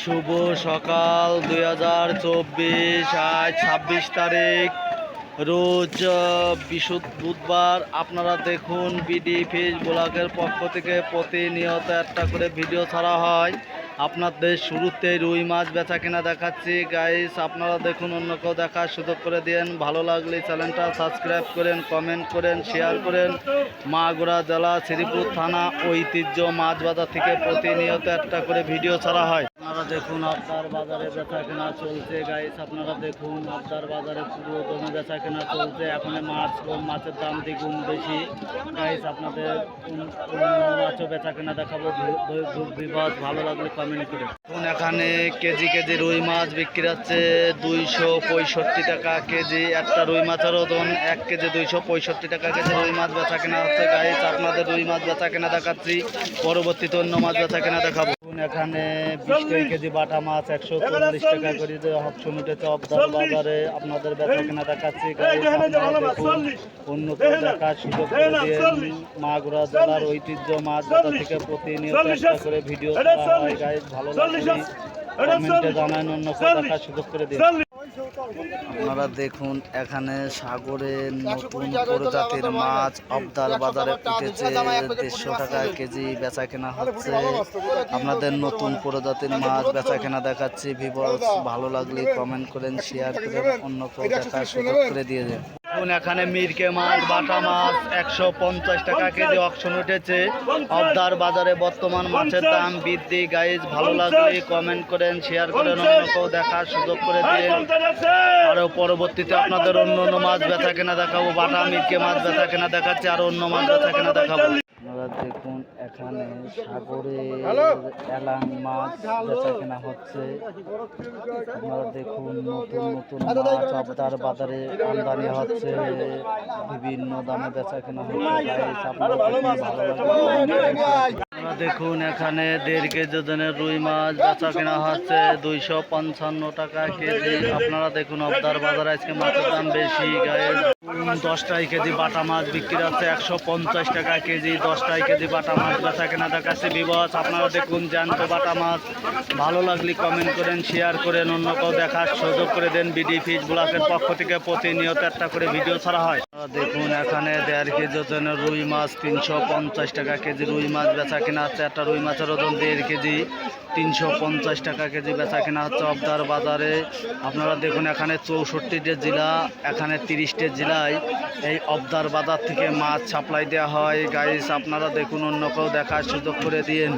শুভ সকাল 2024, আজ 26 তারিখ, রোজ বুধবার। আপনারা দেখুন বিডি ফিশ ব্লগের পক্ষ থেকে প্রতিনিয়ত একটা করে ভিডিও ছাড়া হয়। আপনাদের শুরুতেই রুই মাছ বেচা কেনা দেখাচ্ছি গাইস। আপনারা দেখুন, অন্য কেউ দেখার সুযোগ করে দিন। ভালো লাগলে চ্যানেলটা সাবস্ক্রাইব করেন, কমেন্ট করেন, শেয়ার করেন। মাগুরা জেলা শ্রীপুর থানা ঐতিহ্য মাছ বাজার থেকে প্রতিনিয়ত একটা করে ভিডিও ছাড়া হয়। আপনারা দেখুন আবদার বাজারে বেচা কেনা চলছে গাইস। আপনারা দেখুন আবদার বাজারে পুরো দমে বেচা কেনা চলছে। এখন মাছের দাম দ্বিগুণ বেশি গাইস। আপনাদের মাছও বেচা কেনা দেখাবো, বিভাগ ভালো লাগলে কমেন্ট করে। এখন এখানে কেজি কেজি রুই মাছ বিক্রি হচ্ছে 265 টাকা কেজি। একটা রুই মাছের ওজন 1 কেজি 265 টাকা কেজি রুই মাছ বেচা কেনা হচ্ছে গাইস। আপনাদের রুই মাছ বেচা কেনা দেখাচ্ছি, পরবর্তীতে অন্য মাছ বেচা কেনা দেখাবো। এখানে 20 কেজি বাটা মাছ 140 টাকা করে অপশন উঠেছে আবদার বাজারে। আপনাদের বেচা কেনা দেখাচ্ছি গাইস। আপনারা দেখুন, অন্য কেউ দেখার সুযোগ করে দিয়ে। মাগুরা জেলার ঐতিহ্য মাছ বাজার থেকে প্রতিনিয়ত একটা করে ভিডিও করা হয় গাইস। ভালো লাগলে কমেন্টে জানান, অন্য কেউ দেখার সুযোগ করে দিন। আপনারা দেখুন এখানে সাগরের নতুন প্রজাতির মাছ আবদার বাজারে উঠেছে 150 টাকা কেজি বেচা কেনা হচ্ছে। আপনাদের নতুন প্রজাতির মাছ বেচা কেনা দেখাচ্ছি। ভিউয়ার্স ভালো লাগলে কমেন্ট করেন, শেয়ার করেন, অন্য কেউ দেখার সুযোগ করে দিয়ে দেন। এখানে মিরকে মাছ বাটা মাছ 150 টাকা কেজি অকশন উঠেছে আবদার বাজারে। বর্তমান মাছের দাম বৃদ্ধি গাইজ। ভালো লাগলে কমেন্ট করেন, শেয়ার করেন, অন্য কেউ দেখার সুযোগ করে দিয়ে। আরও পরবর্তীতে আপনাদের অন্য অন্য মাছ বেচা কেনা দেখাবো। বাটা মিরকে মাছ বেচা কেনা দেখাচ্ছে, আর অন্য মাছ বেচা কেনা দেখাবো। আপনারা দেখুন এখানে সাগরে এলাং মাছ বেচা কেনা হচ্ছে। আপনারা দেখুন নতুন নতুন মাছ আবদার বাজারে আমদানি হচ্ছে, বিভিন্ন দামে বেচা কেনা হচ্ছে। আপনারা দেখুন এখানে 1.5 কেজি ওজনের রুই মাছ বেচা কেনা হচ্ছে 255 টাকা কেজি। আপনারা দেখুন আবদার বাজারে আজকে মাছের দাম বেশি গায়ে। 10 কেজি বাটা মাছ বিক্রি হচ্ছে 150 টাকা কেজি। 10 কেজি বাটা মাছ বেচা কেনা দেখাচ্ছে বিবস। আপনারা দেখুন জ্যান্ত বাটা মাছ। ভালো লাগলে কমেন্ট করেন, শেয়ার করেন, অন্য কেউ দেখার সুযোগ করে দেন। বিডি ফিশ ব্লগের পক্ষ থেকে প্রতিনিয়ত একটা করে ভিডিও ছাড়া হয়। দেখুন এখানে 1.5 কেজি ওজনের রুই মাছ 350 টাকা কেজি রুই মাছ বেচা কেনা হচ্ছে। একটা রুই মাছের ওজন 1.5 কেজি 350 টাকা কেজি বেচা কেনা হচ্ছে আবদার বাজারে। আপনারা দেখুন এখানে 64টি জেলা, এখানে 30টি জেলায় এই আবদার বাজার থেকে মাছ সাপ্লাই দেওয়া হয় গাইস। আপনারা দেখুন, অন্য কেউ দেখার সুযোগ করে দিন।